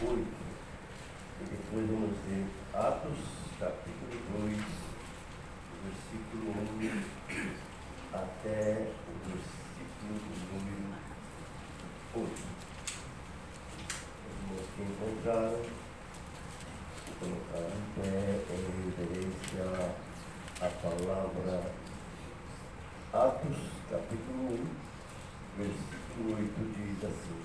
8. E depois vamos ler Atos, capítulo 2, versículo 1 até o versículo número 8. Os irmãos que encontraram, se colocaram em pé em reverência à palavra. Atos, capítulo 1, versículo 8 diz assim: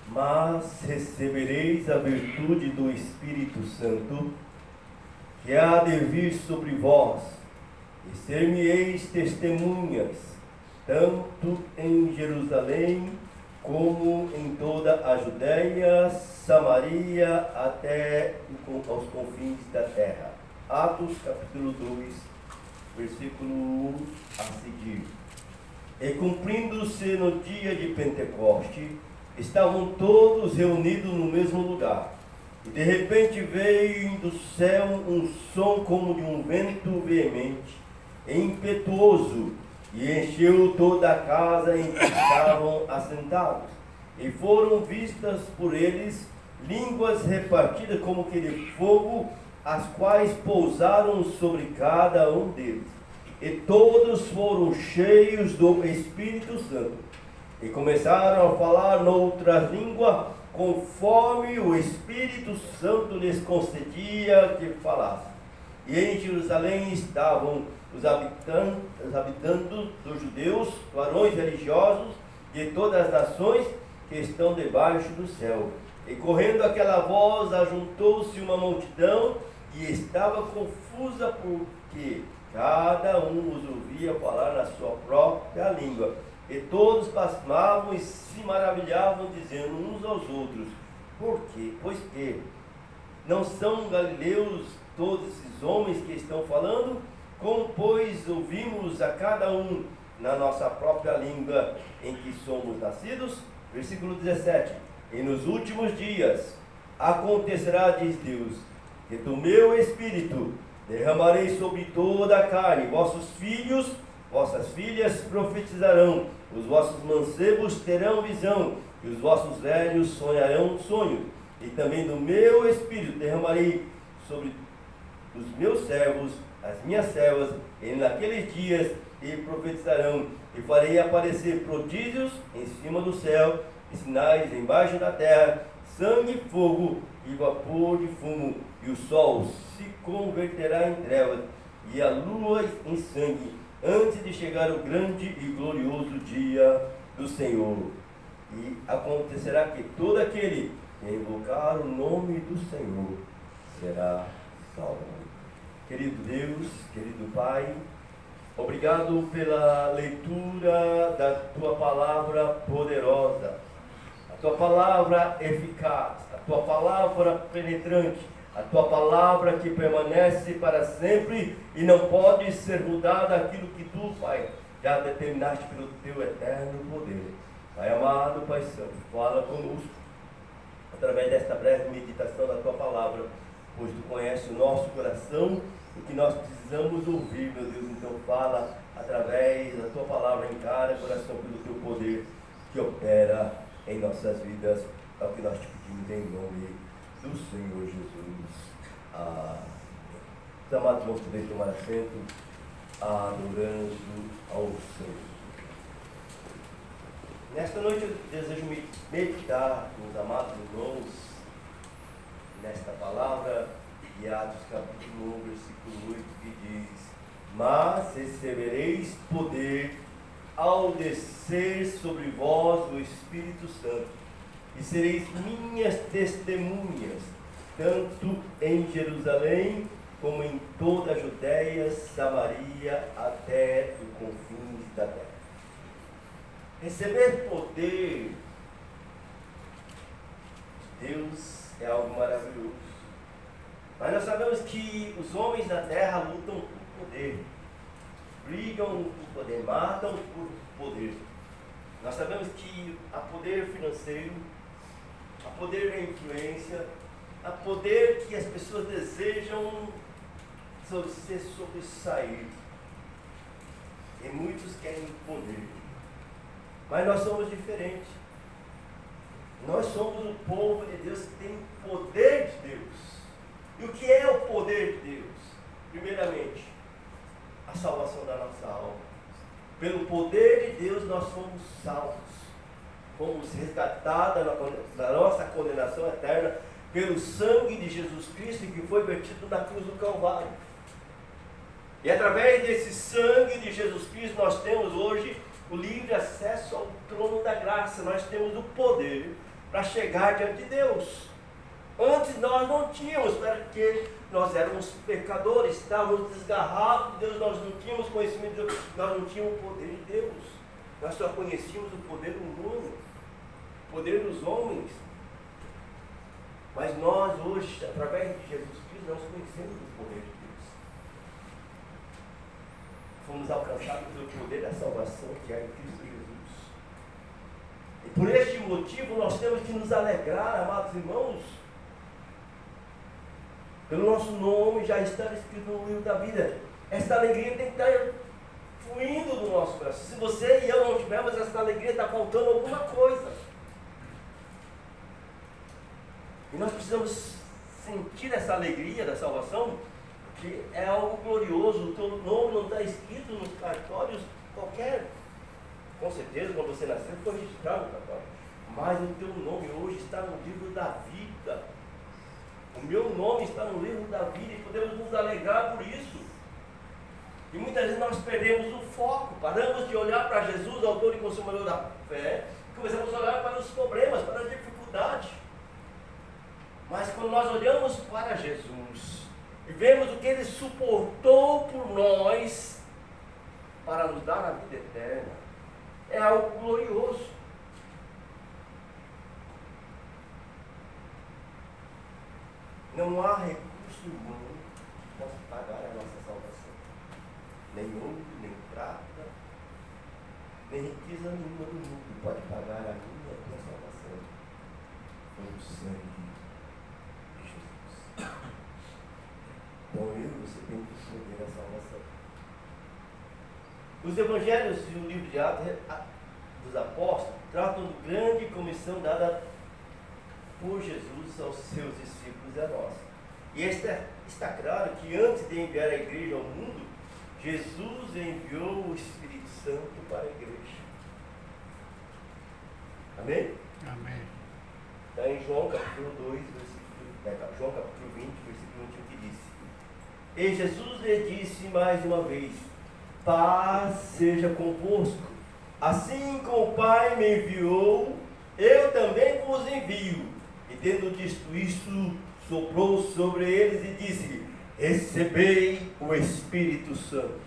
Mas recebereis a virtude do Espírito Santo, que há de vir sobre vós, e ser-me-eis testemunhas, tanto em Jerusalém, como em toda a Judéia, Samaria, até aos confins da terra. Atos, capítulo 2, versículo 1 a seguir. E cumprindo-se no dia de Pentecoste, estavam todos reunidos no mesmo lugar. E de repente veio do céu um som como de um vento veemente e impetuoso, e encheu toda a casa em que estavam assentados. E foram vistas por eles línguas repartidas como que de fogo, as quais pousaram sobre cada um deles. E todos foram cheios do Espírito Santo, e começaram a falar noutra língua, conforme o Espírito Santo lhes concedia que falassem. E em Jerusalém estavam os habitantes dos judeus, varões religiosos de todas as nações que estão debaixo do céu. E correndo aquela voz, ajuntou-se uma multidão, e estava confusa, porque cada um os ouvia falar na sua própria língua. E todos pasmavam e se maravilhavam, dizendo uns aos outros: por quê? Pois que não são galileus todos esses homens que estão falando? Como, pois, ouvimos a cada um na nossa própria língua em que somos nascidos? Versículo 17. E nos últimos dias acontecerá, diz Deus, que do meu Espírito derramarei sobre toda a carne. Vossos filhos, vossas filhas profetizarão, os vossos mancebos terão visão, e os vossos velhos sonharão sonho. E também do meu Espírito derramarei sobre os meus servos, as minhas servas, e naqueles dias e profetizarão, e farei aparecer prodígios em cima do céu, e sinais embaixo da terra, sangue, fogo e vapor de fumo, e o sol se converterá em trevas, e a lua em sangue, antes de chegar o grande e glorioso dia do Senhor. E acontecerá que todo aquele que invocar o nome do Senhor será salvo. Querido Deus, querido Pai, obrigado pela leitura da Tua palavra poderosa, a Tua palavra eficaz, a Tua palavra penetrante, a Tua palavra que permanece para sempre e não pode ser mudada aquilo que Tu, Pai, já determinaste pelo Teu eterno poder. Pai amado, Pai Santo, fala conosco através desta breve meditação da Tua palavra, pois Tu conheces o nosso coração, o que nós precisamos ouvir, meu Deus. Então fala através da Tua palavra em cada coração pelo Teu poder que opera em nossas vidas. É o que nós te pedimos em nome do Senhor Jesus. Os amados vão poder tomar assento, adorando ao Senhor. Nesta noite eu desejo meditar com os amados irmãos nesta palavra de Atos capítulo 1, versículo 8, que diz: Mas recebereis poder ao descer sobre vós o Espírito Santo, e sereis minhas testemunhas, tanto em Jerusalém, como em toda a Judéia, Samaria, até os confins da terra. Receber poder de Deus é algo maravilhoso. Mas nós sabemos que os homens da terra lutam por poder, brigam por poder, matam por poder. Nós sabemos que há poder financeiro, há poder da influência, há poder que as pessoas desejam se sobressair. E muitos querem poder. Mas nós somos diferentes. Nós somos o povo de Deus que tem o poder de Deus. E o que é o poder de Deus? Primeiramente, a salvação da nossa alma. Pelo poder de Deus nós fomos salvos. Fomos resgatados da nossa condenação eterna pelo sangue de Jesus Cristo que foi vertido na cruz do Calvário. E através desse sangue de Jesus Cristo nós temos hoje o livre acesso ao trono da graça. Nós temos o poder para chegar diante de Deus. Antes nós não tínhamos, porque nós éramos pecadores, estávamos desgarrados de Deus, nós não tínhamos conhecimento de Deus, nós não tínhamos o poder de Deus. Nós só conhecíamos o poder humano, o poder dos homens. Mas nós hoje, através de Jesus Cristo, nós conhecemos o poder de Deus. Fomos alcançados pelo poder da salvação que é em Cristo Jesus. E por este motivo nós temos que nos alegrar, amados irmãos, pelo nosso nome já está escrito no livro da vida. Esta alegria tem que estar fluindo do nosso coração. Se você e eu não tivermos essa alegria, está faltando alguma coisa. E nós precisamos sentir essa alegria da salvação, porque é algo glorioso. O teu nome não está escrito nos cartórios qualquer. Com certeza, quando você nasceu, foi registrado no cartório. Mas o teu nome hoje está no livro da vida. O meu nome está no livro da vida e podemos nos alegrar por isso. E muitas vezes nós perdemos o foco, paramos de olhar para Jesus, autor e consumador da fé, e começamos a olhar para os problemas, para as dificuldades. Mas quando nós olhamos para Jesus e vemos o que Ele suportou por nós para nos dar a vida eterna, é algo glorioso. Não há recurso humano que possa pagar a nossa salvação. Nem ouro, nem prata, nem riqueza nenhuma do mundo pode pagar a minha e a tua salvação. Foi o sangue de Jesus. Então eu e você temos que escolher a salvação. Os evangelhos e o livro de Atos dos Apóstolos tratam da grande comissão dada por Jesus aos seus discípulos e a nós. E está claro que antes de enviar a igreja ao mundo, Jesus enviou o Espírito Santo para a igreja. Amém? Amém. Está em João capítulo 2, João capítulo 20, versículo 21, que diz: E Jesus lhe disse mais uma vez: paz seja convosco. Assim como o Pai me enviou, eu também vos envio. E tendo dito isso, soprou sobre eles e disse: recebei o Espírito Santo.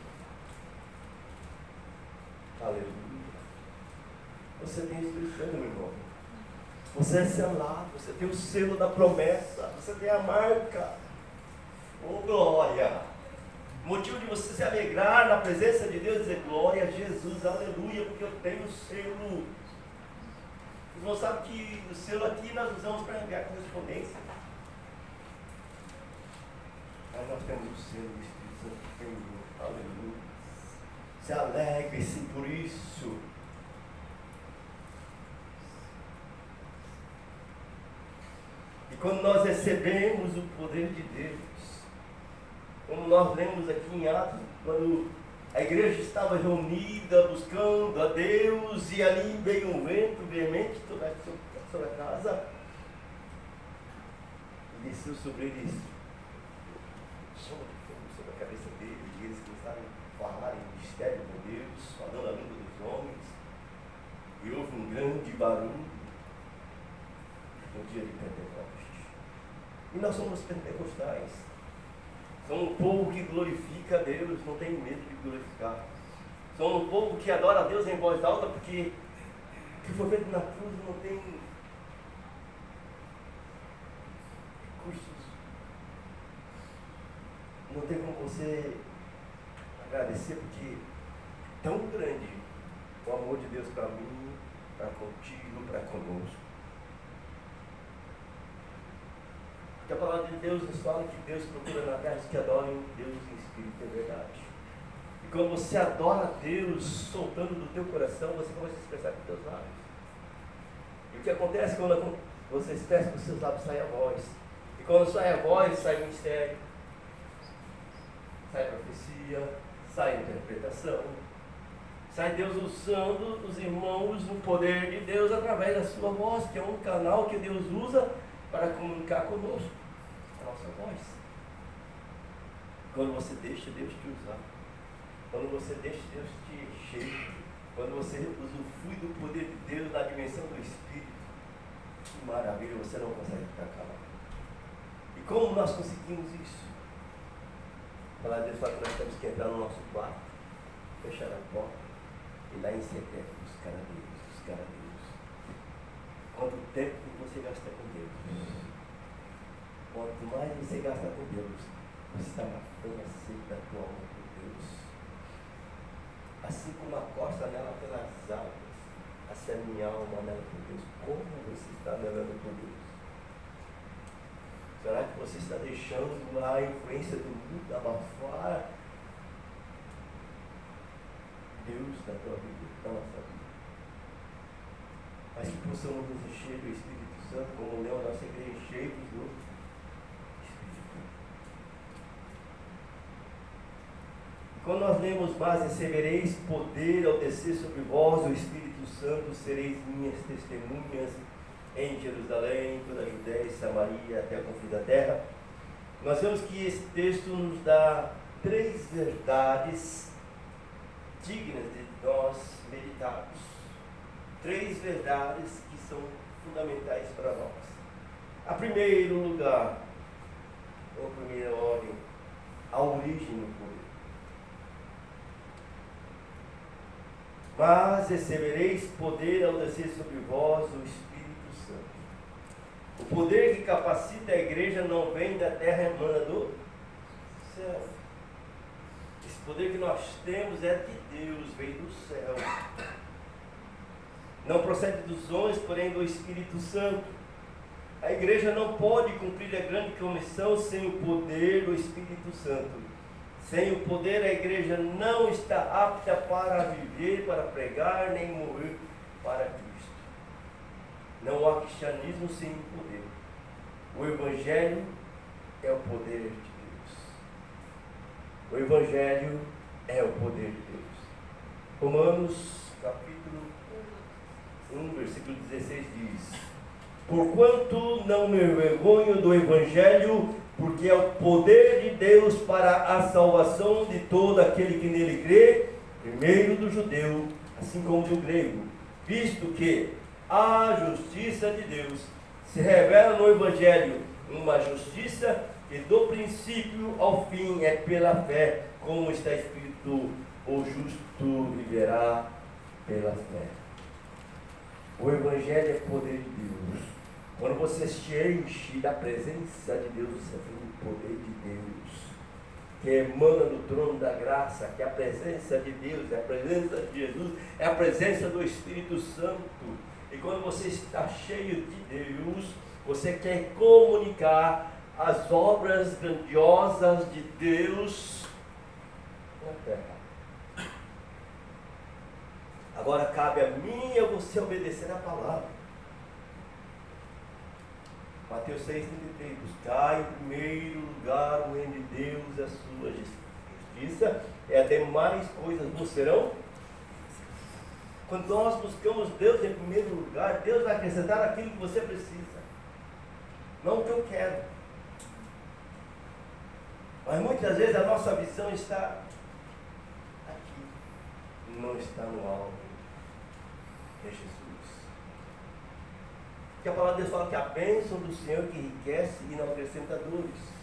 Aleluia. Você tem o Espírito Santo, meu irmão. Você é selado, você tem o selo da promessa, você tem a marca. Oh, glória! Motivo de você se alegrar na presença de Deus e dizer glória a Jesus, aleluia, porque eu tenho o selo. Os irmãos sabem que o selo aqui nós usamos para enviar correspondência. Mas nós temos o selo do Espírito Santo Senhor, aleluia. Se alegre-se por isso. E quando nós recebemos o poder de Deus, como nós lemos aqui em Atos, quando a igreja estava reunida, buscando a Deus, e ali veio um vento veemente sobre a casa, e desceu sobre eles chama de fogo sobre a cabeça deles, e eles começaram a falar em mistério com Deus, falando a língua dos homens, e houve um grande barulho no dia de Pentecostes. E nós somos pentecostais. Somos um povo que glorifica a Deus, não tem medo de glorificar. Somos um povo que adora a Deus em voz alta, porque o que foi feito na cruz não tem recursos. Não tem como você agradecer, porque é tão grande o amor de Deus para mim, para contigo, para conosco. Porque a palavra de Deus nos fala que Deus procura na terra os que adorem Deus em espírito e verdade. E quando você adora Deus soltando do teu coração, você começa a expressar com teus lábios. E E o que acontece quando você espera que os seus lábios saia a voz? E quando sai a voz, sai o mistério, sai profecia, sai interpretação, sai Deus usando os irmãos no poder de Deus através da sua voz, que é um canal que Deus usa para comunicar conosco, a nossa voz. Quando você deixa Deus te usar, quando você deixa Deus te encher, quando você usufrui do poder de Deus na dimensão do Espírito, que maravilha, você não consegue ficar calado. E como nós conseguimos isso? A palavra de Deus fala que nós temos que entrar no nosso quarto, fechar a porta e lá em secreto buscar a Deus. Quanto tempo que você gasta com Deus? Quanto mais você gasta com Deus, você está matando a sede da tua alma por Deus. Assim como a costa nela pelas águas, assim a minha alma nela por Deus. Como você está anelando por Deus? Será que você está deixando a influência do mundo abafar Deus da tua vida, da nossa vida? Mas que possamos nos encher do Espírito Santo, como leu a nossa igreja, cheios do Espírito. E quando nós lemos mais, recebereis poder ao descer sobre vós o Espírito Santo, sereis minhas testemunhas em Jerusalém, toda a Judéia e Samaria, até o confim da terra. Nós vemos que esse texto nos dá 3 verdades dignas de nós meditarmos. 3 verdades que são fundamentais para nós. A primeiro lugar, ou primeira ordem, a origem do poder. Mas recebereis poder ao descer sobre vós o Espírito Santo. O poder que capacita a igreja não vem da terra, emana do céu. Esse poder que nós temos é de Deus, veio do céu. Não procede dos homens, porém do Espírito Santo. A igreja não pode cumprir a grande comissão sem o poder do Espírito Santo. Sem o poder, a igreja não está apta para viver, para pregar, nem morrer para Cristo. Não há cristianismo sem o poder. O Evangelho é o poder de Deus. O Evangelho é o poder de Deus. Romanos, capítulo 1, versículo 16 diz: porquanto não me envergonho do Evangelho, porque é o poder de Deus para a salvação de todo aquele que nele crê, primeiro do judeu, assim como do grego, visto que a justiça de Deus se revela no Evangelho, uma justiça que do princípio ao fim é pela fé, como está escrito: o justo viverá pela fé. O Evangelho é poder de Deus. Quando você se enche da presença de Deus, você tem o poder de Deus, que emana do trono da graça, que é a presença de Deus, é a presença de Jesus, é a presença do Espírito Santo. E quando você está cheio de Deus, você quer comunicar as obras grandiosas de Deus na terra. Agora cabe a mim e a você obedecer a palavra. Mateus 6,33: buscai em primeiro lugar o reino de Deus e a sua justiça, e as demais coisas vos serão. Quando nós buscamos Deus em primeiro lugar, Deus vai acrescentar aquilo que você precisa, não o que eu quero. Mas muitas vezes a nossa visão está aqui, não está no alvo, que é Jesus. Porque a palavra de Deus fala que a bênção do Senhor que enriquece e não acrescenta dores.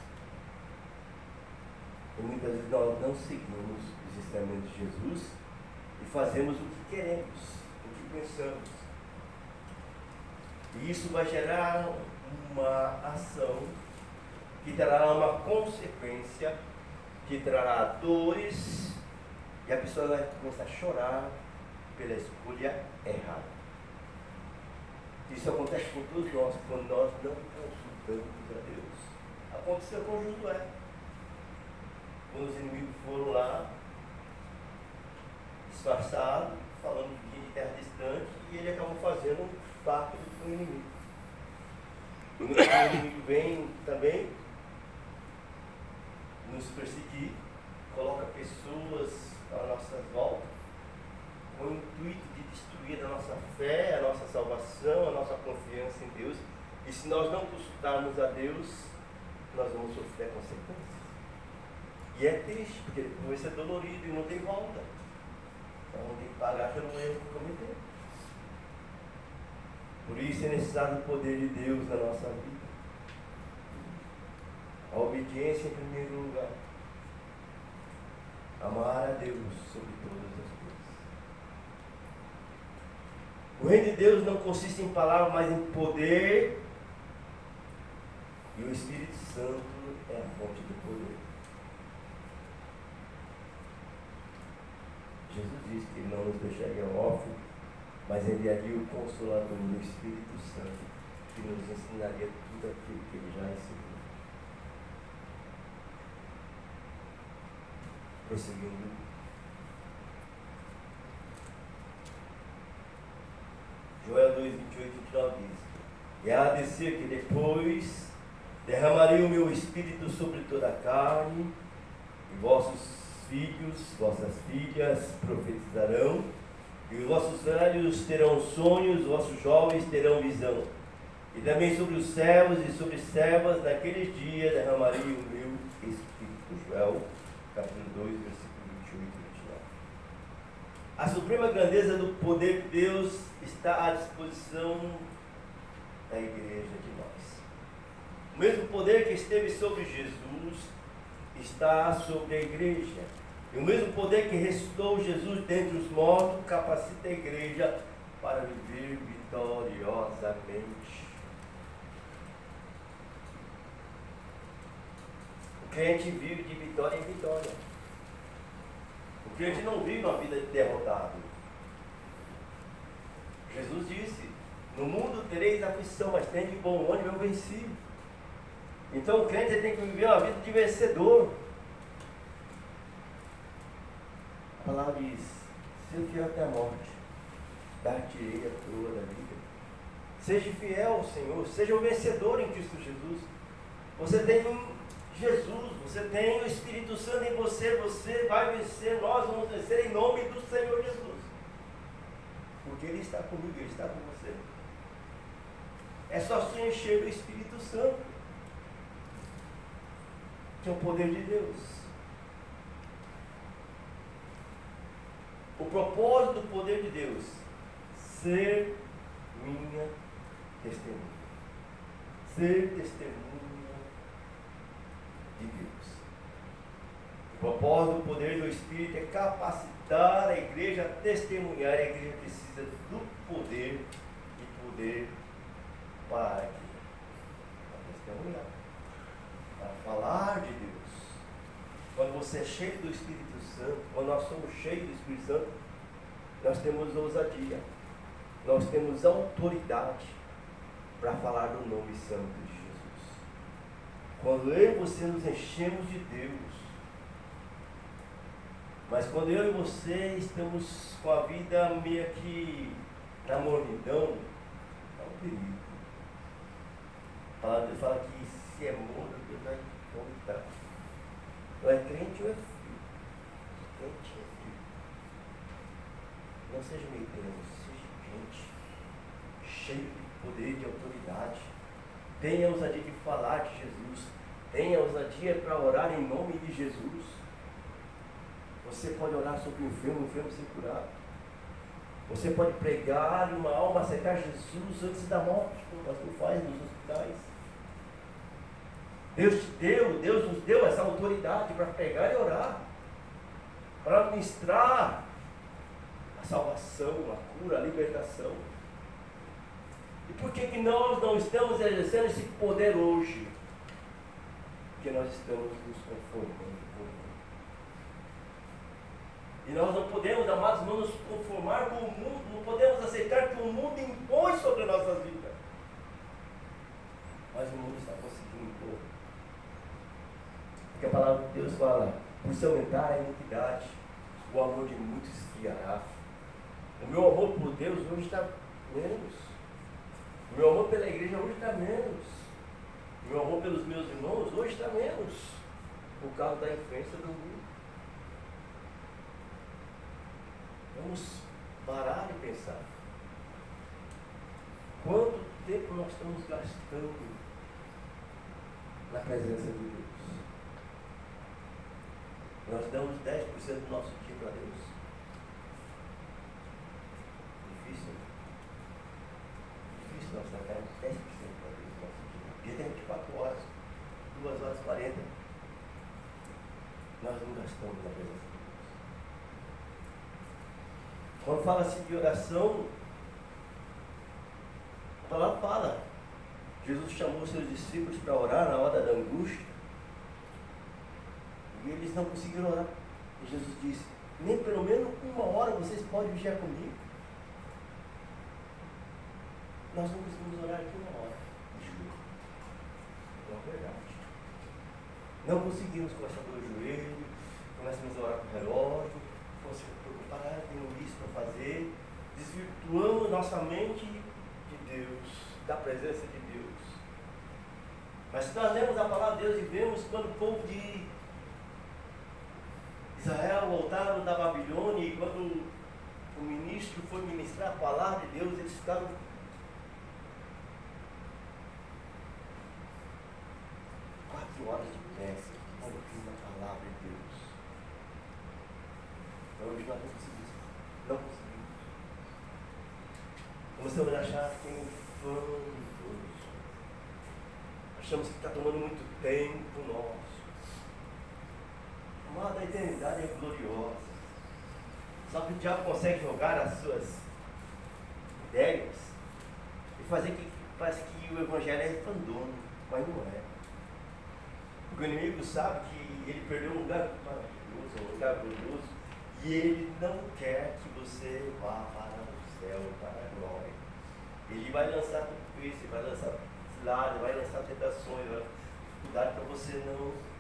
E muitas vezes nós não seguimos os ensinamentos de Jesus e fazemos o que queremos, o que pensamos. E isso vai gerar uma ação que trará uma consequência, que trará dores, e a pessoa vai começar a chorar pela escolha errada. Isso acontece com todos nós, quando nós não consultamos a Deus. Aconteceu com Josué. Quando os inimigos foram lá, disfarçados, falando de terra distante, e ele acabou fazendo um pacto com o inimigo. E o inimigo vem também nos perseguir, coloca pessoas à nossa volta, com o intuito de destruir a nossa fé, a nossa salvação, a nossa confiança em Deus. E se nós não buscarmos a Deus, nós vamos sofrer consequências. E é triste, porque depois vai ser dolorido e não tem volta. Então tem que pagar pelo erro que cometeu. Por isso é necessário o poder de Deus na nossa vida. A obediência em primeiro lugar. Amar a Deus sobre todas as coisas. O reino de Deus não consiste em palavras, mas em poder. E o Espírito Santo é a fonte do poder. Jesus disse que ele não nos deixaria órfãos, mas enviaria o Consolador, o Espírito Santo, que nos ensinaria tudo aquilo que ele já ensinou. Prosseguindo. Joel 2, 28 e 29 diz: E há de ser que depois derramarei o meu Espírito sobre toda a carne, e vossos filhos, vossas filhas profetizarão, e os vossos velhos terão sonhos, os vossos jovens terão visão. E também sobre os servos e sobre servas, naqueles dias derramarei o meu Espírito. Joel, capítulo 2, versículo 28 e 29. A suprema grandeza do poder de Deus está à disposição da igreja de nós. O mesmo poder que esteve sobre Jesus está sobre a igreja. E o mesmo poder que ressuscitou Jesus dentre os mortos capacita a igreja para viver vitoriosamente. O crente vive de vitória em vitória. O crente não vive uma vida de derrotado. Jesus disse: no mundo tereis aflição, mas tem de bom ânimo, eu venci. Então o crente tem que viver uma vida de vencedor. A palavra diz: seja fiel até a morte, dar-te-ei a coroa da vida. Seja fiel ao Senhor, seja o vencedor em Cristo Jesus. Você tem Jesus, você tem o Espírito Santo em você, você vai vencer, nós vamos vencer em nome do Senhor Jesus. Porque Ele está comigo, Ele está com você. É só se encher do Espírito Santo, que é o poder de Deus. O propósito do poder de Deus: ser minha testemunha. Ser testemunha de Deus. O propósito do poder do Espírito é capacitar a igreja a testemunhar. A igreja precisa do poder e poder para quê? Para testemunhar, para falar de Deus. Quando você é cheio do Espírito Santo, quando nós somos cheios do Espírito Santo, nós temos ousadia, nós temos autoridade para falar do nome santo de Jesus. Quando eu e você nos enchemos de Deus, mas quando eu e você estamos com a vida meio que na mornidão, é um perigo. Deus fala que se é morno, Deus vai vomitar. Ou é crente ou é frio. Crente é frio. Não seja meio termo, seja crente, cheio de poder e de autoridade. Tenha ousadia de falar de Jesus. Tenha ousadia para orar em nome de Jesus. Você pode orar sobre o enfermo ser curado. Você pode pregar e uma alma aceitar Jesus antes da morte, como o pastor faz nos hospitais. Deus nos deu essa autoridade para pregar e orar, para ministrar a salvação, a cura, a libertação. E por que nós não estamos exercendo esse poder hoje? Porque nós estamos nos conformando com o mundo. E nós não podemos, amados, não nos conformar com o mundo, não podemos aceitar que o mundo impõe sobre a nossa vida. Mas o mundo está conseguindo impor. Porque a palavra de Deus fala: por se aumentar a iniquidade, o amor de muitos esfriará. O meu amor por Deus hoje está menos. Meu amor pela igreja hoje está menos. Meu amor pelos meus irmãos hoje está menos. Por causa da influência do mundo. Vamos parar e pensar. Quanto tempo nós estamos gastando na presença de Deus? Nós damos 10% do nosso dia para Deus. Difícil. Difícil nós darmos 10% para Deus no nosso dia. O dia tem 24 horas, 2 horas e 40. Nós não gastamos na presença de Deus. Quando fala-se de oração, a palavra fala. Jesus chamou seus discípulos para orar na hora da angústia. E eles não conseguiram orar. E Jesus disse, nem pelo menos 1 hora vocês podem vigiar comigo. Nós não conseguimos orar aqui 1 hora. Juro. Não é verdade. Não conseguimos começar pelo joelho, começamos a orar com o relógio, começamos a preocupar, tenho isso para fazer. Desvirtuamos nossa mente de Deus, da presença de Deus. Mas se nós lemos a palavra de Deus e vemos quando o povo de Israel voltaram da Babilônia e quando o ministro foi ministrar a palavra de Deus, eles ficaram 4 horas de pé, ouvindo a palavra de Deus. Então hoje nós não conseguimos. Não conseguimos. Começamos a achar que tem um fã de Deus. Achamos que está tomando muito tempo nosso. Amada, a eternidade é gloriosa. Só que o diabo consegue jogar as suas ideias e fazer que parece que o evangelho é fandom, mas não é. Porque o inimigo sabe que ele perdeu um lugar maravilhoso, um lugar glorioso, e ele não quer que você vá para o céu, para a glória. Ele vai lançar tudo isso, ele vai lançar ciladas, vai lançar tentações, vai dificuldade para você não.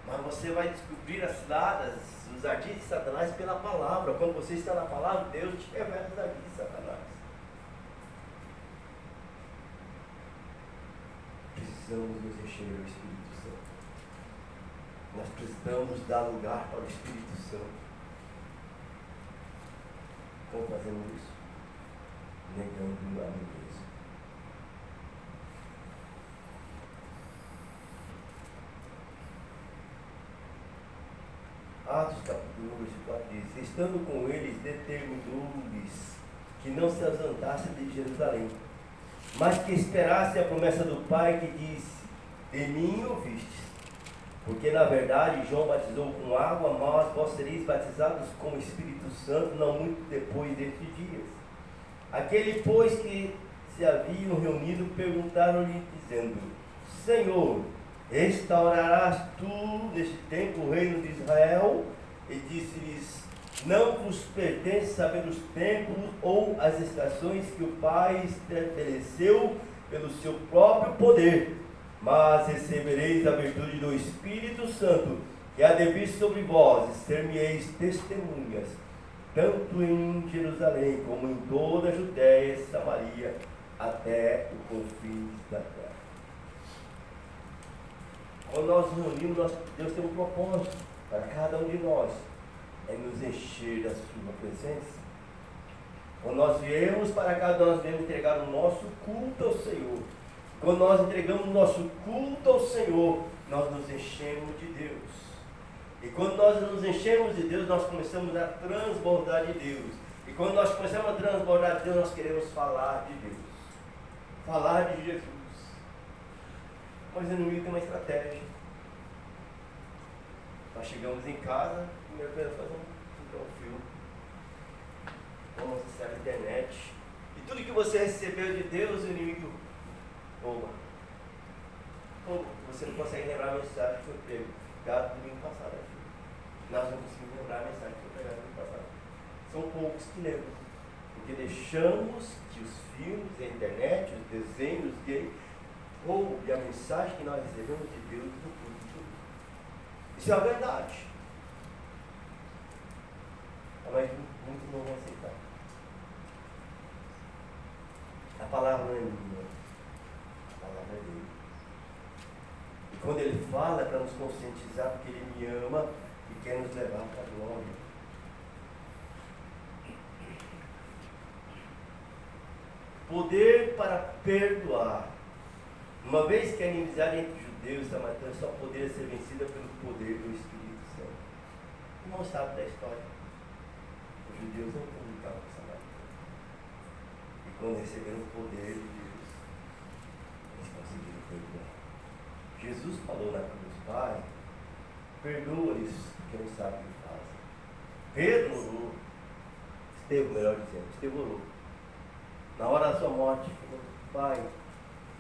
Mas você vai descobrir as ciladas, os ardis de Satanás pela palavra. Quando você está na palavra, Deus te revela os ardis de Satanás. Precisamos nos encher do Espírito Santo. Nós precisamos dar lugar para o Espírito Santo. Como fazemos isso? Negando a mim mesmo. Atos capítulo 1, versículo 4 diz, estando com eles, determinou-lhes que não se ausentassem de Jerusalém, mas que esperassem a promessa do Pai que disse, de mim ouvistes, porque na verdade João batizou com água, mas vós sereis batizados com o Espírito Santo não muito depois destes dias. Aquele, pois, que se haviam reunido, perguntaram-lhe, dizendo, Senhor, restaurarás tu neste tempo o reino de Israel? E disse-lhes, não vos pertence saber os tempos ou as estações que o Pai estabeleceu pelo seu próprio poder, mas recebereis a virtude do Espírito Santo, que há de vir sobre vós, e ser-me-eis testemunhas, tanto em Jerusalém como em toda a Judéia e Samaria, até os confins da terra. Quando nós nos reunimos, Deus tem um propósito para cada um de nós, é nos encher da sua presença. Quando nós viemos para cá, nós viemos entregar o nosso culto ao Senhor. Quando nós entregamos o nosso culto ao Senhor, nós nos enchemos de Deus. E quando nós nos enchemos de Deus, nós começamos a transbordar de Deus. E quando nós começamos a transbordar de Deus, nós queremos falar de Deus. Falar de Jesus. Mas o inimigo tem uma estratégia. Nós chegamos em casa, primeiro coisa fazer um filme. Vamos acessar a internet. E tudo que você recebeu de Deus, o inimigo rouba. Como você não consegue lembrar a mensagem que foi pregada no domingo passado. Nós não conseguimos lembrar a mensagem que foi pregada no domingo passado. São poucos que lembram. Porque deixamos que os filmes, a internet, os desenhos dele roube a mensagem que nós recebemos de Deus no culto. Isso é a verdade. Mas muitos não vão aceitar. A palavra não é minha. quando Ele fala, é para nos conscientizar, porque Ele me ama e quer nos levar para a glória. Poder para perdoar. Uma vez que a inimizade entre judeus e samaritanos só poderia ser vencida pelo poder do Espírito Santo. Não sabe da história. Os judeus não comunicavam com os samaritanos. E quando receberam o poder de Deus, eles conseguiram perdoar. Jesus falou na cruz: Pai, perdoa-lhes, porque não sabem o que fazem. Pedro orou. Estevão, melhor dizendo, Estevão orou. Na hora da sua morte, falou: Pai,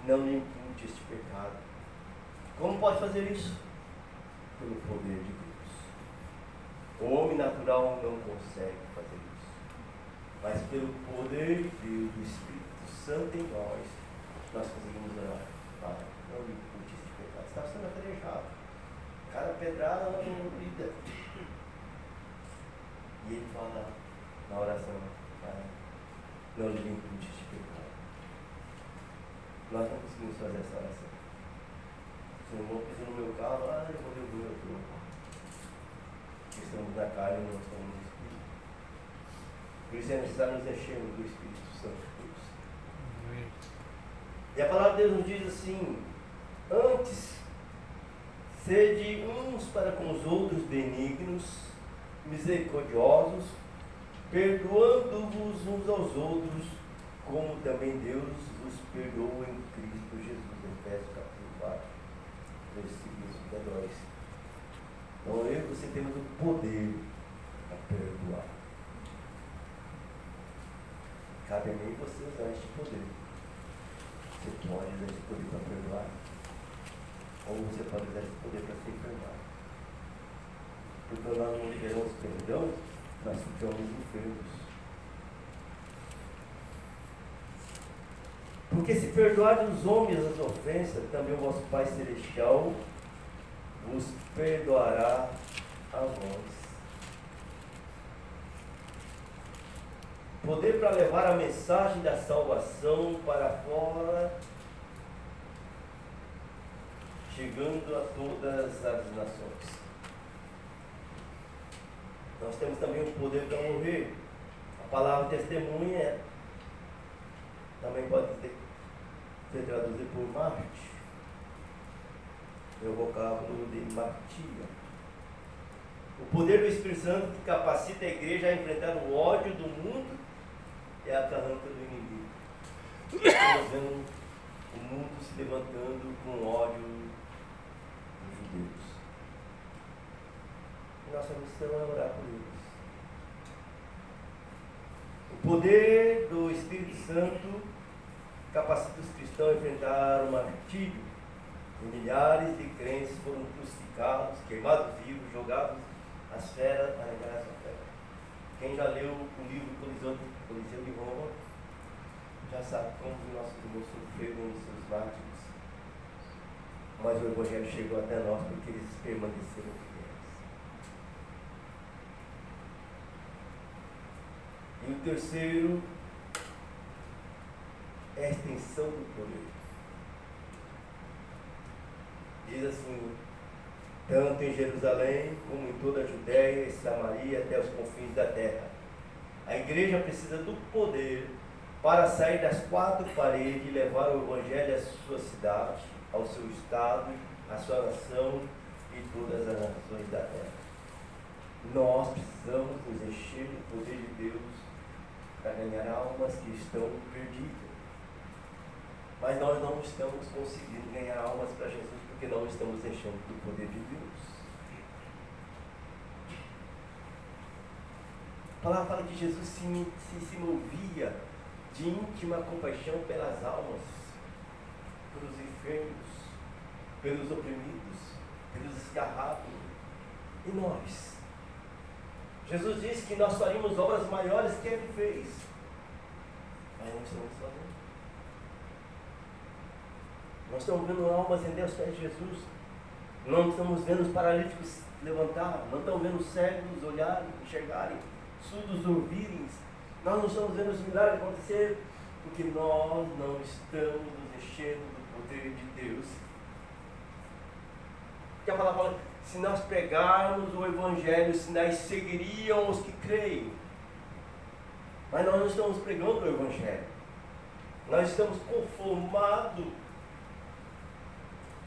não lhe impute este pecado. Como pode fazer isso? Pelo poder de Deus. O homem natural não consegue fazer isso. Mas pelo poder de Deus, do Espírito Santo em nós conseguimos orar. Pai, não lhe impute este pecado. Você está sendo apedrejado. Cada pedrada não tem vida. E ele fala na oração: Pai, não lhe impute este pecado. Nós não conseguimos fazer essa oração. Se o irmão pisou no meu carro, eu vou derrubar o meu corpo. Estamos na carne e não estamos no Espírito. Por isso é necessário nos enchermos do Espírito Santo de Deus. E a palavra de Deus nos diz assim: antes, sede uns para com os outros benignos, misericordiosos, perdoando-vos uns aos outros, como também Deus vos perdoou em Cristo Jesus. Efésios capítulo 4, versículos 2. Então eu e você temos o poder para perdoar. Cabe a mim você usar este poder. Você pode usar esse poder para perdoar, ou você pode usar esse poder para se enfermar. Porque quando nós não liberamos perdão, nós ficamos enfermos. Porque se perdoarem os homens as ofensas, também o vosso Pai Celestial vos perdoará a vós. Poder para levar a mensagem da salvação para fora, chegando a todas as nações. Nós temos também o poder para morrer. A palavra testemunha também pode ser traduzida por Marte. É o vocábulo de martíria. O poder do Espírito Santo que capacita a igreja a enfrentar o ódio do mundo é a carranca do inimigo. Estamos vendo o mundo se levantando com ódio dos judeus. Nossa missão é orar por eles. O poder do Espírito Santo capacita os cristãos a enfrentar o martírio. E milhares de crentes foram crucificados, queimados vivos, jogados às feras para negar a sua fé. Quem já leu o livro Coliseu de Roma já sabe como os nossos irmãos sofreram os seus mártires. Mas o Evangelho chegou até nós porque eles permaneceram fiéis. E o terceiro é a extensão do poder. Diz assim: tanto em Jerusalém como em toda a Judéia e Samaria até os confins da terra. A igreja precisa do poder para sair das quatro paredes e levar o Evangelho à sua cidade, ao seu estado, à sua nação e todas as nações da terra. Nós precisamos nos encher do poder de Deus para ganhar almas que estão perdidas. Mas nós não estamos conseguindo ganhar almas para Jesus porque não estamos enchendo do poder de Deus. A palavra fala que Jesus se movia de íntima compaixão pelas almas, pelos enfermos, pelos oprimidos, pelos escarrados. E nós? Jesus disse que nós faríamos obras maiores que Ele fez. Mas não estamos fazendo. Nós estamos vendo almas render aos pés de Jesus. Não estamos vendo os paralíticos levantar. Não estamos vendo os cegos olharem, enxergarem, surdos ouvirem. Nós não estamos vendo os milagres acontecer porque nós não estamos nos enchendo do poder de Deus. Que a palavra fala, se nós pregarmos o Evangelho, os sinais seguiriam os que creem. Mas nós não estamos pregando o Evangelho. Nós estamos conformados.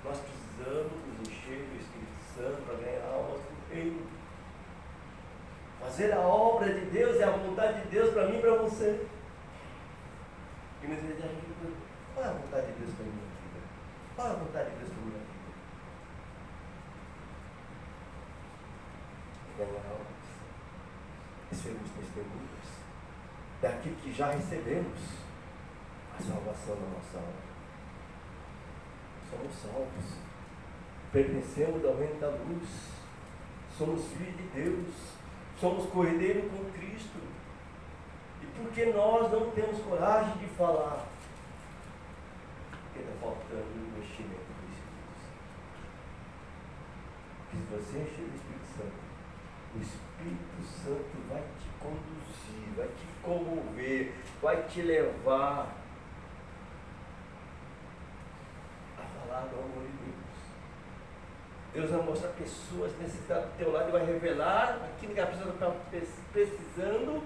Nós precisamos nos encher do Espírito Santo para ganhar almas do reino. Fazer a obra de Deus é a vontade de Deus para mim e para você. E muitas vezes a gente pergunta, qual é a vontade de Deus para a minha vida? Qual é a vontade de Deus para a minha vida? Ganhar almas. E sermos testemunhas daquilo que já recebemos, a salvação da nossa alma. Somos salvos, pertencemos ao reino da luz, somos filhos de Deus, somos cordeiros com Cristo. E por que nós não temos coragem de falar? Porque está faltando o investimento do Espírito Santo. Se você encher o Espírito Santo, o Espírito Santo vai te conduzir, vai te comover, vai te levar a falar do amor de Deus. Deus vai mostrar pessoas necessitadas do teu lado e vai revelar aquilo que a pessoa está precisando.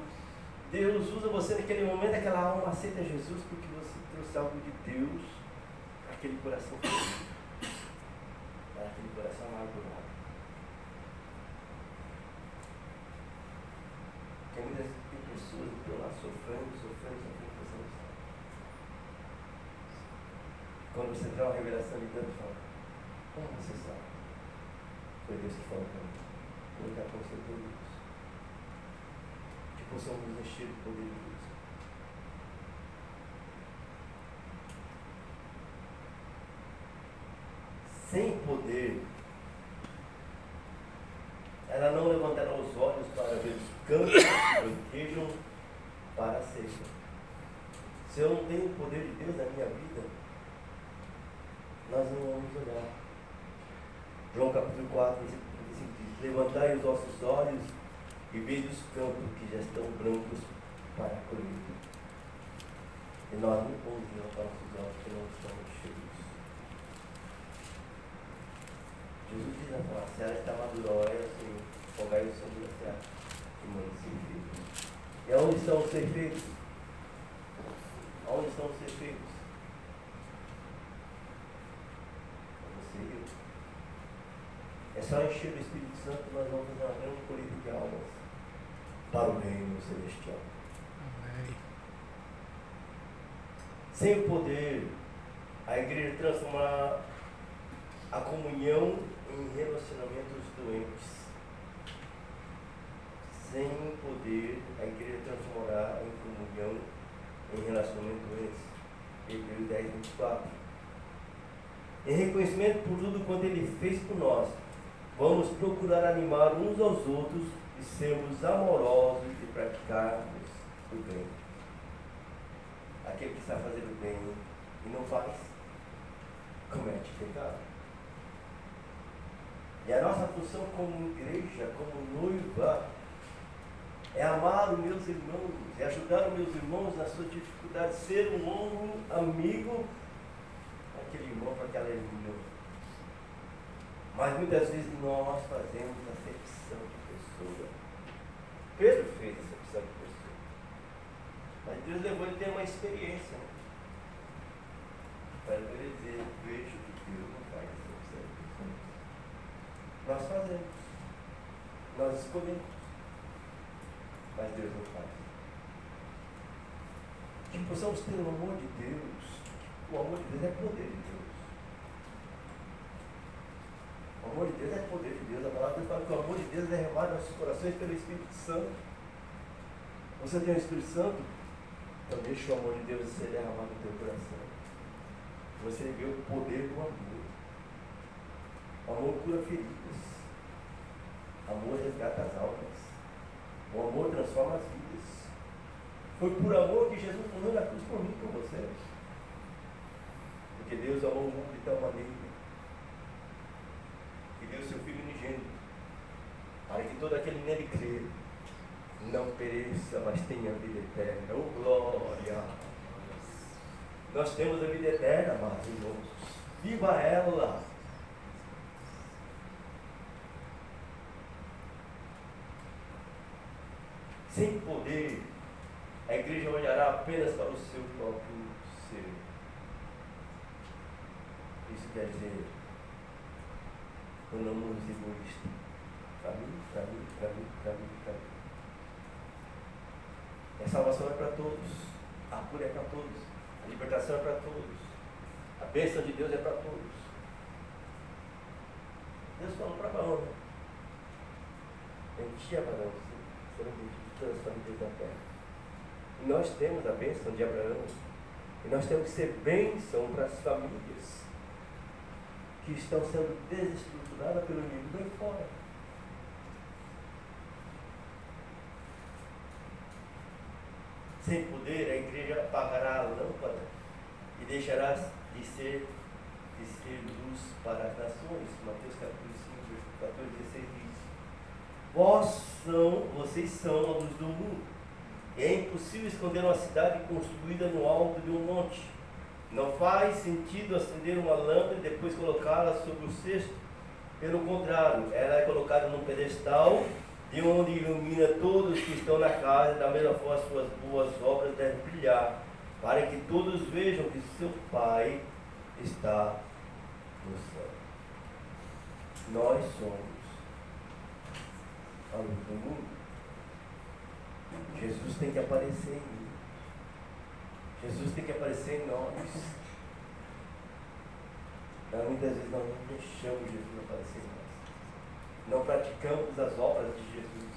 Deus usa você naquele momento, aquela alma aceita Jesus porque você trouxe algo de Deus para aquele coração ferido, para aquele coração amargurado. Porque muitas vezes tem pessoas que estão lá sofrendo, você não sabe. Quando você traz uma revelação de Deus, fala, como você sabe? Foi Deus que falou para mim. Ele está acontecendo tudo isso. Que possamos nos encher do poder de Deus. Sem poder, ela não levantará os olhos para ver os campos que branquejam para a seca. Se eu não tenho o poder de Deus na minha vida, nós não vamos olhar. João capítulo 4, versículo 35 diz, levantai os vossos olhos e vede os campos que já estão brancos para a colheita. E nós não podemos levantar nossos olhos porque não estamos cheios. Jesus diz na palavra, a seara está madura, a hora é assim, fogai o som da seara, que manda ser feito. E aonde estão os perfeitos? Aonde estão os perfeitos? Você e eu. É só encher o Espírito Santo que nós vamos fazer uma grande colheita de almas para o reino celestial. Amém. Sem o poder, a igreja transformará a comunhão em relacionamentos doentes. Sem o poder, a igreja transformará em comunhão em relacionamentos doentes. Hebreus 10, 24. Em reconhecimento por tudo quanto Ele fez por nós, vamos procurar animar uns aos outros e sermos amorosos e praticarmos o bem. Aquele que sabe fazer o bem e não faz, comete pecado. E a nossa função como igreja, como noiva, é amar os meus irmãos, é ajudar os meus irmãos nas suas dificuldades, ser um ombro amigo para aquele irmão, para aquela irmã. Mas muitas vezes nós fazemos acepção de pessoa. Pedro fez acepção de pessoa. Mas Deus levou ele a ter uma experiência. Para ele dizer, vejo que Deus não faz acepção de pessoas. Nós fazemos. Nós escolhemos. Mas Deus não faz. Que possamos ter o amor de Deus. O amor de Deus é poder de Deus. O amor de Deus é poder de Deus. A palavra de Deus fala que o amor de Deus é derramado nos nossos corações pelo Espírito Santo. Você tem o Espírito Santo? Então deixa o amor de Deus ser derramado no teu coração. Você vê o poder do amor. O amor cura feridas. O amor resgata as almas. O amor transforma as vidas. Foi por amor que Jesus morreu na cruz por mim e por você. Porque Deus amou o mundo de tal maneira que deu seu Filho unigênito, para que todo aquele nele crê não pereça, mas tenha vida eterna. Oh, glória! Nós temos a vida eterna, amados irmãos. Viva ela! sem poder, a igreja olhará apenas para o seu próprio ser. Isso quer dizer, tornamos egoístas. Para mim, para mim, para mim, para mim, para mim. A salvação é para todos, a cura é para todos, a libertação é para todos, a bênção de Deus é para todos. Deus falou para Abraão, né? Enchi Abraão, serão benditas todas as famílias da terra. E nós temos a bênção de Abraão, e nós temos que ser bênção para as famílias que estão sendo desestruturadas pelo inimigo bem fora. Sem poder, a igreja apagará a lâmpada e deixará de ser luz para as nações. Mateus capítulo 5, versículo 14, 16 diz: vocês são a luz do mundo. E é impossível esconder uma cidade construída no alto de um monte. Não faz sentido acender uma lâmpada e depois colocá-la sobre o cesto. Pelo contrário, ela é colocada num pedestal de onde ilumina todos que estão na casa. Da mesma forma, suas boas obras devem brilhar, para que todos vejam que seu Pai está no céu. Nós somos a luz do mundo. Jesus tem que aparecer em mim. Jesus tem que aparecer em nós. Mas muitas vezes nós não deixamos Jesus aparecer em nós. Não praticamos as obras de Jesus.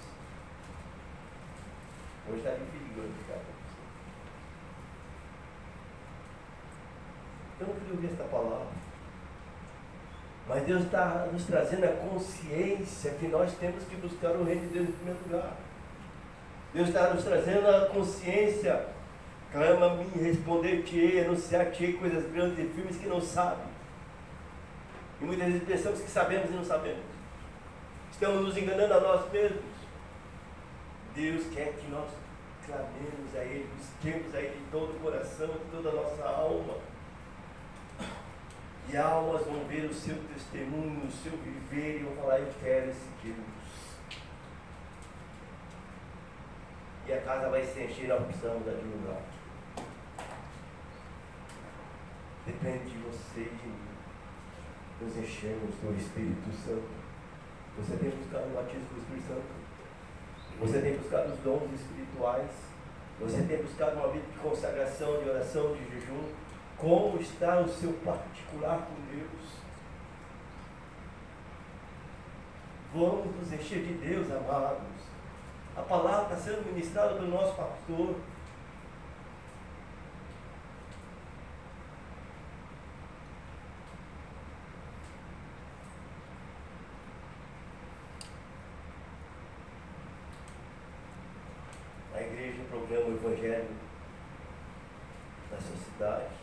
Hoje está difícil glorificar para você. Eu não queria ouvir esta palavra. Mas Deus está nos trazendo a consciência que nós temos que buscar o reino de Deus em primeiro lugar. Deus está nos trazendo a consciência. Clama a mim, responder-te-ei, anunciar-te-ei coisas grandes e firmes que não sabem. E muitas vezes pensamos que sabemos e não sabemos. Estamos nos enganando a nós mesmos. Deus quer que nós clamemos a Ele, busquemos a Ele de todo o coração, de toda a nossa alma. E almas vão ver o seu testemunho, o seu viver e vão falar: eu quero esse Deus. E a casa vai se encher, nós precisamos de lugar. Depende de você e de mim. Nos enchemos do Espírito Santo. Você tem buscado o batismo do Espírito Santo. Você tem buscado os dons espirituais. Você tem buscado uma vida de consagração, de oração, de jejum. Como está o seu particular com Deus? Vamos nos encher de Deus, amados. A palavra está sendo ministrada pelo nosso pastor. A igreja proclama o Evangelho na sua cidade,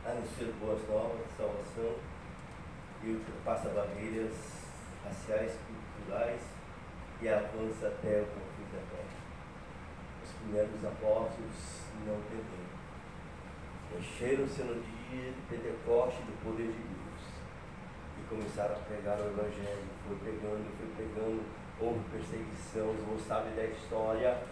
anuncia boas novas de salvação e ultrapassa barreiras raciais, culturais e avança até o confim da terra. Os primeiros apóstolos não temeram. Encheram-se no dia de Pentecoste do poder de Deus e começaram a pregar o Evangelho. Foi pregando, houve perseguição, os irmãos sabem da história,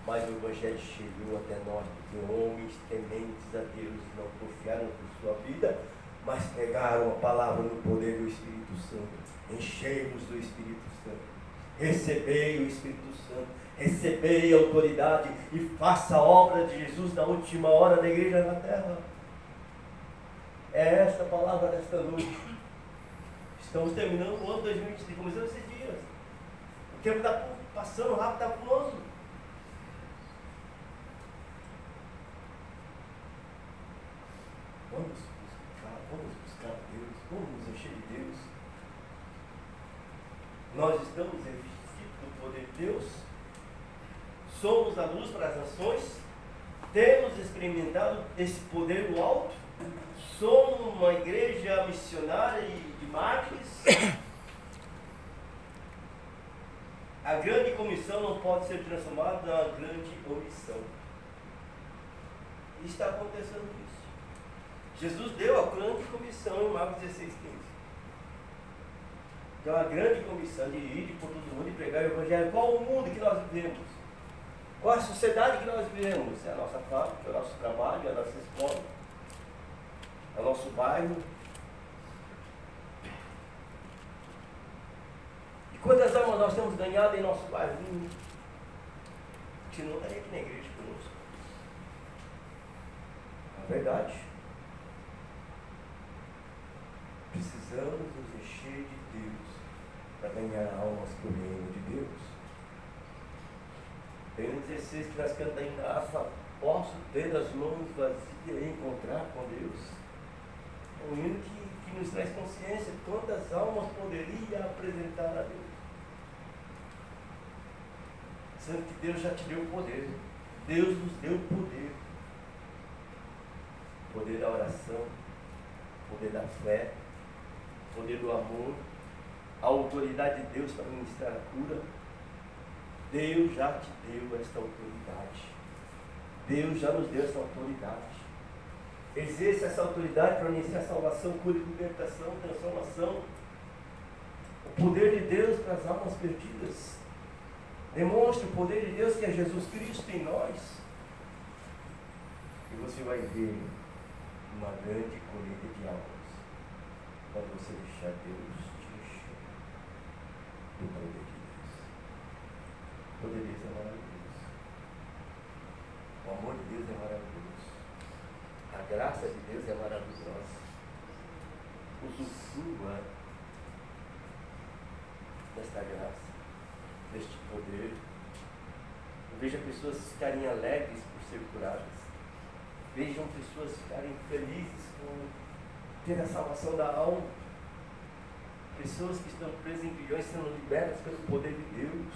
mas o Evangelho chegou até nós, porque homens tementes a Deus não confiaram por sua vida, mas pregaram a palavra no poder do Espírito Santo. Enchei-vos do Espírito Santo. Recebei o Espírito Santo, recebei a autoridade e faça a obra de Jesus na última hora da igreja na terra. É esta palavra desta noite. Estamos terminando o ano 2023, começando esses dias. O tempo está passando rápido, está pulando. Vamos buscar Deus, vamos nos encher de Deus. Nós estamos revestidos do poder de Deus, somos a luz para as nações, temos experimentado esse poder do alto, somos uma igreja missionária de mártires. A grande comissão não pode ser transformada numa grande omissão. E está acontecendo isso. Jesus deu a grande comissão em Marcos 16:15. Que é uma grande comissão de ir por todo mundo e pregar o Evangelho. Qual o mundo que nós vivemos? Qual é a sociedade que nós vivemos? É a nossa fábrica, é o nosso trabalho, é a nossa escola, é o nosso bairro. E quantas almas nós temos ganhado em nosso bairro? Que não estaria aqui na igreja conosco. É verdade. Precisamos nos encher de Deus para ganhar almas para o reino de Deus. Tem um 16 que nós cantamos em Rafa, posso ter as mãos vazias e encontrar com Deus. É um hino que nos traz consciência de quantas almas poderia apresentar a Deus. Sendo que Deus já te deu o poder. Deus nos deu o poder. O poder da oração, o poder da fé, o poder do amor, a autoridade de Deus para ministrar a cura. Deus já te deu esta autoridade. Deus já nos deu essa autoridade. Exerça essa autoridade para iniciar salvação, cura, libertação, transformação. O poder de Deus para as almas perdidas. Demonstre o poder de Deus que é Jesus Cristo em nós. E você vai ver uma grande colheita de almas quando você deixar Deus te encher do poder de Deus. O poder de Deus é maravilhoso. O amor de Deus é maravilhoso. A graça de Deus é maravilhosa. Usufrua desta graça, deste poder. Veja pessoas ficarem alegres por ser curadas. Vejam pessoas ficarem felizes por ter a salvação da alma. Pessoas que estão presas em bilhões sendo libertas pelo poder de Deus.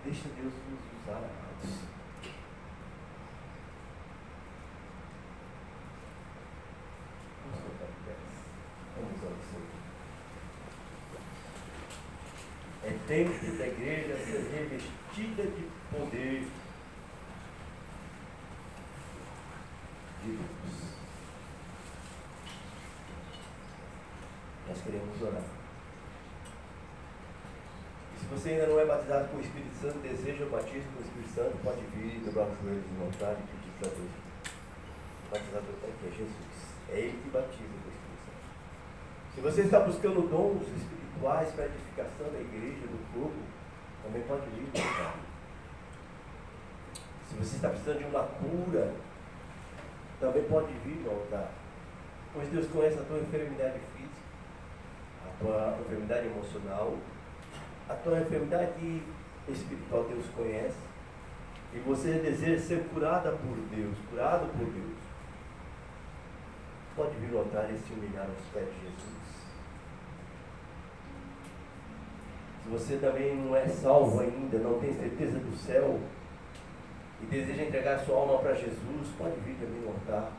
Deixa Deus nos usar, amados. Vamos colocar de pé. Vamos ao Senhor. É tempo da igreja ser revestida de poder de Deus. Nós queremos orar. E se você ainda não é batizado com o Espírito Santo, deseja o batismo com o Espírito Santo, pode vir, dobrar os joelhos no altar e pedir para Deus. O batizador está aqui, é Jesus. É Ele que batiza com o Espírito Santo. Se você está buscando dons espirituais para a edificação da igreja, do corpo, também pode vir no altar. Se você está precisando de uma cura, também pode vir no altar. Pois Deus conhece a tua enfermidade física, a tua enfermidade emocional, a tua enfermidade espiritual, Deus conhece. E você deseja ser curada por Deus, curado por Deus. Pode vir no altar e se humilhar aos pés de Jesus. Se você também não é salvo ainda, não tem certeza do céu, e deseja entregar sua alma para Jesus, pode vir também no altar.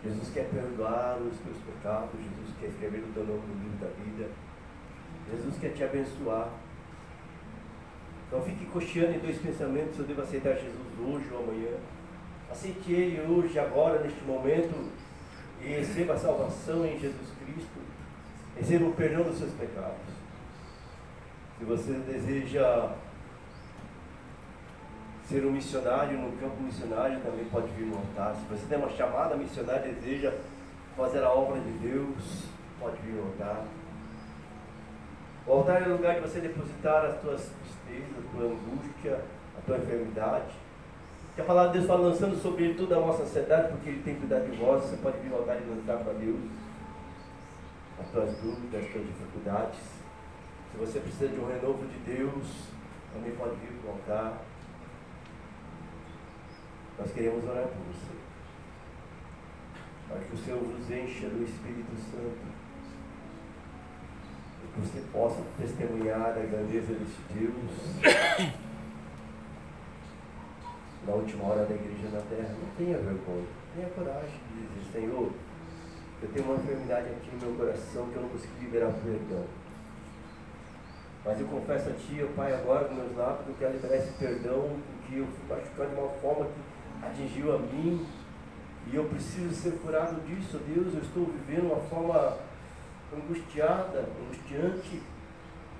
Jesus quer perdoar os teus pecados, Jesus quer escrever o teu nome no livro da vida, Jesus quer te abençoar. Não fique cocheando em dois pensamentos, se eu devo aceitar Jesus hoje ou amanhã. Aceite Ele hoje, agora, neste momento, e receba a salvação em Jesus Cristo, receba o perdão dos seus pecados. Se você deseja ser um missionário no campo missionário, também pode vir no altar. Se você tem uma chamada missionária e deseja fazer a obra de Deus, pode vir no altar. O altar é o lugar de você depositar as tuas tristezas, a tua angústia, a tua enfermidade. Que a palavra de Deus fala lançando sobre toda a vossa ansiedade, porque Ele tem cuidado de vós. Você pode vir no altar e lançar para Deus as tuas dúvidas, as tuas dificuldades. Se você precisa de um renovo de Deus, também pode vir para o altar. Nós queremos orar por você, para que o Senhor vos encha do Espírito Santo, e que você possa testemunhar a grandeza deste Deus na última hora da igreja na terra. Não tenha vergonha, tenha coragem de dizer: Senhor, eu tenho uma enfermidade aqui no meu coração que eu não consegui liberar perdão, mas eu confesso a Ti, Pai, agora com meus lábios, que eu quero liberar esse perdão, porque eu fui machucado de uma forma que atingiu a mim, e eu preciso ser curado disso. Deus, eu estou vivendo uma forma angustiada, angustiante,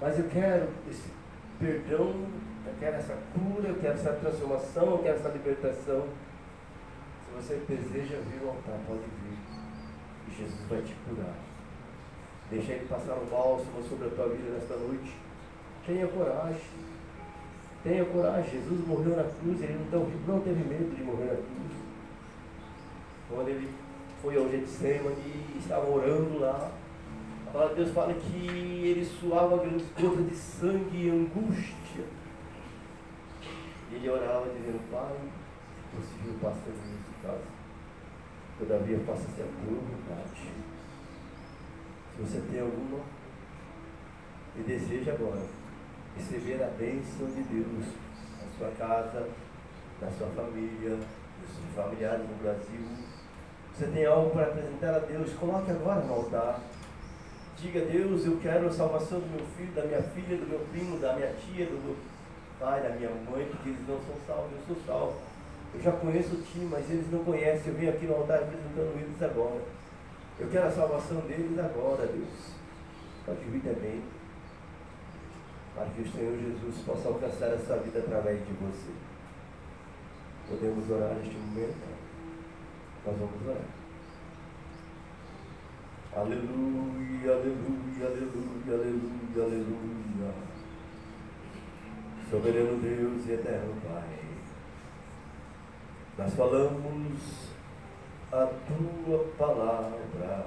mas eu quero perdão, eu quero essa cura, eu quero essa transformação, eu quero essa libertação. Se você deseja vir ao altar, pode vir. E Jesus vai te curar. Deixa Ele passar um bálsamo sobre a tua vida nesta noite. Tenha coragem. Tenha coragem. Jesus morreu na cruz, Ele não teve medo de morrer na cruz. Quando Ele foi ao Getsemane e estava orando lá, a palavra de Deus fala que Ele suava grandes gotas de sangue e angústia. E Ele orava dizendo: Pai, se possível, passa nesse caso. Todavia, faça-se a tua vontade. Se você tem alguma e deseja agora receber a bênção de Deus na sua casa, na sua família, nos seus familiares no Brasil, você tem algo para apresentar a Deus, coloque agora no altar. Diga: Deus, eu quero a salvação do meu filho, da minha filha, do meu primo, da minha tia, do meu pai, da minha mãe, porque eles não são salvos, eu sou salvo. Eu já conheço o time, mas eles não conhecem. Eu venho aqui no altar apresentando eles agora. Eu quero a salvação deles agora, Deus. Pode vir também, para que o Senhor Jesus possa alcançar essa vida através de você. Podemos orar neste momento? Nós vamos orar. Aleluia, aleluia, aleluia, aleluia, aleluia. Soberano Deus e eterno Pai, nós falamos a Tua palavra,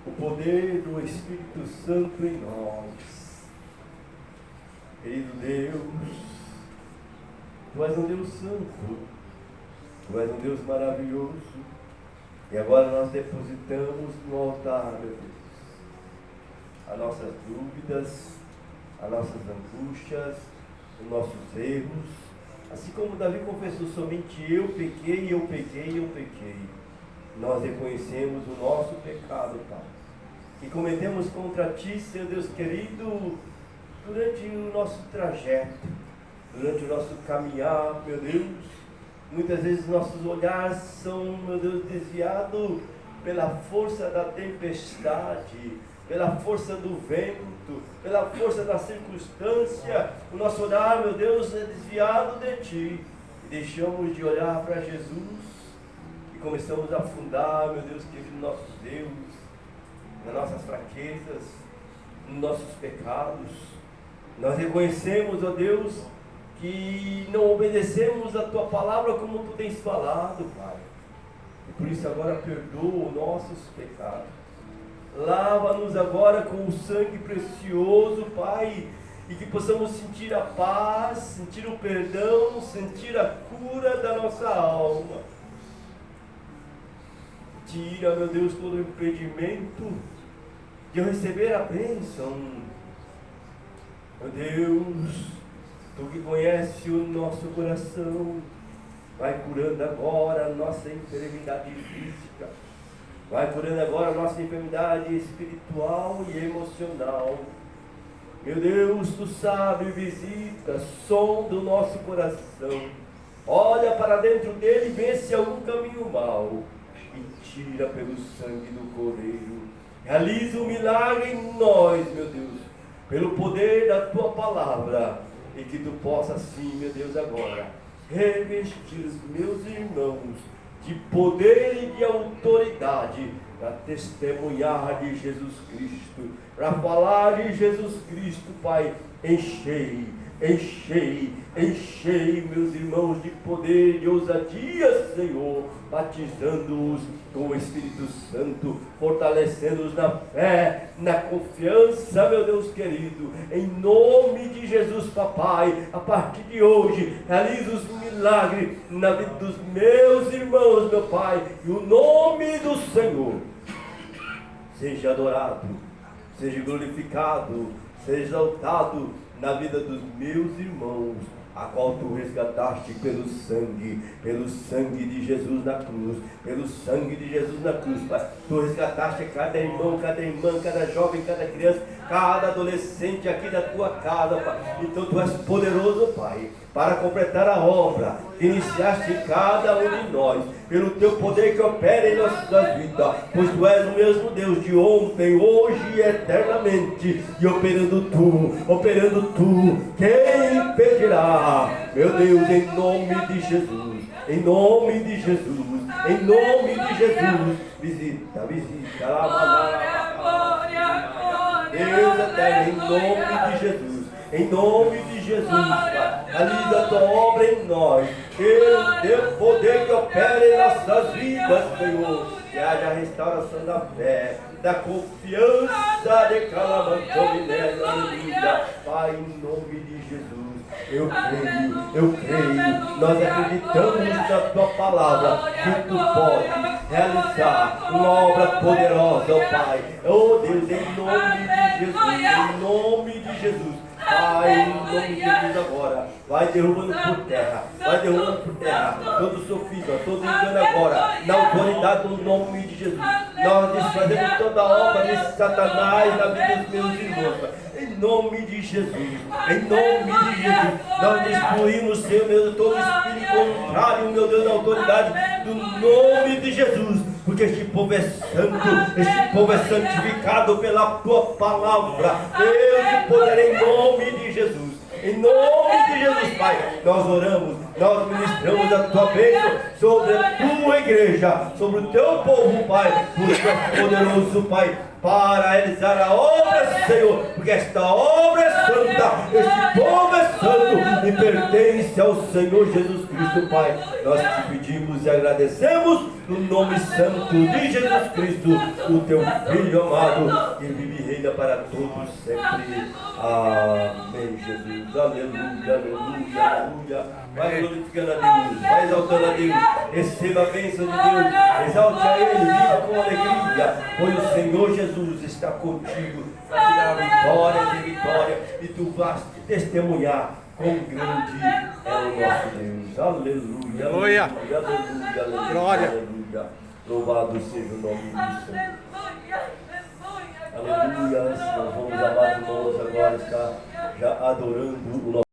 o poder do Espírito Santo em nós. Querido Deus, Tu és um Deus santo, Tu és um Deus maravilhoso, e agora nós depositamos no altar, meu Deus, as nossas dúvidas, as nossas angústias, os nossos erros, assim como Davi confessou: somente eu pequei, eu pequei, eu pequei. Nós reconhecemos o nosso pecado, Pai, que cometemos contra Ti, Senhor Deus querido, durante o nosso trajeto, durante o nosso caminhar, meu Deus. Muitas vezes nossos olhares são, meu Deus, desviados pela força da tempestade, pela força do vento, pela força da circunstância. O nosso olhar, meu Deus, é desviado de Ti. E deixamos de olhar para Jesus e começamos a afundar, meu Deus querido, nos nossos erros, nas nossas fraquezas, nos nossos pecados. Nós reconhecemos, ó Deus, que não obedecemos a Tua palavra como Tu tens falado, Pai. E por isso agora perdoa os nossos pecados. Lava-nos agora com o sangue precioso, Pai, e que possamos sentir a paz, sentir o perdão, sentir a cura da nossa alma. Tira, meu Deus, todo o impedimento de eu receber a bênção. Meu Deus, Tu que conhece o nosso coração, vai curando agora a nossa enfermidade física, vai curando agora a nossa enfermidade espiritual e emocional. Meu Deus, Tu sabe, visita, sonda o nosso coração, olha para dentro dele e vê se há algum caminho mau, e tira pelo sangue do Cordeiro. Realiza um milagre em nós, meu Deus, pelo poder da Tua palavra, e que Tu possa sim, meu Deus, agora revestir os meus irmãos de poder e de autoridade para testemunhar de Jesus Cristo, para falar de Jesus Cristo, Pai. Enchei, enchei, enchei meus irmãos de poder, de ousadia, Senhor, batizando-os com o Espírito Santo, fortalecendo-os na fé, na confiança, meu Deus querido, em nome de Jesus, Papai. A partir de hoje, realiza os milagres na vida dos meus irmãos, meu Pai, e o nome do Senhor seja adorado, seja glorificado, seja exaltado na vida dos meus irmãos, a qual Tu resgataste pelo sangue de Jesus na cruz, pelo sangue de Jesus na cruz, Pai. Tu resgataste cada irmão, cada irmã, cada jovem, cada criança, cada adolescente aqui da tua casa, Pai. Então tu és poderoso, Pai, para completar a obra que iniciaste em cada um de nós, pelo teu poder que opera em nossas vidas, pois tu és o mesmo Deus de ontem, hoje e eternamente, e operando tu, quem impedirá? Meu Deus, em nome de Jesus, em nome de Jesus, em nome de Jesus, visita, Deus eterno, em nome de Jesus, em nome de Jesus, Pai, realiza a tua obra em nós, pelo teu poder que opera em nossas vidas, Senhor, que haja a restauração da fé, da confiança de Calamantomilé, aleluia, Pai, em nome de Jesus. Eu creio, nós acreditamos na tua palavra, que tu pode realizar uma obra poderosa, ó Pai. Oh Deus, em nome de Jesus, Pai, em nome de Jesus agora, vai derrubando por terra, todo sofisma, todo engano agora, na autoridade do nome de Jesus. Nós desfazemos toda a obra de Satanás na vida dos meus irmãos, Pai. Em nome de Jesus, nós destruímos, Senhor, meu Deus, todo espírito contrário, meu Deus, na autoridade do nome de Jesus, porque este povo é santo, este povo é santificado pela tua palavra. Deus de poder, em nome de Jesus. Em nome de Jesus, Pai, nós oramos, nós ministramos a tua bênção sobre a tua igreja, sobre o teu povo, Pai, porque tu és poderoso, Pai, para realizar a obra, Senhor, porque esta obra é santa, este povo é santo e pertence ao Senhor Jesus Cristo, Pai. Nós te pedimos e agradecemos no nome santo de Jesus Cristo, o teu Filho amado, que vive e reina para todos sempre. Amém, Jesus. Aleluia. Vai glorificando a Deus, vai exaltando a Deus, receba a bênção de Deus, exalte a Ele, viva com alegria, pois o Senhor Jesus está contigo para te dar vitória, e tu vais testemunhar quão grande é o nosso Deus. Aleluia. Glória. Louvado seja o nome do Senhor. Aleluia. Nós vamos amar irmãos agora, está já adorando o nosso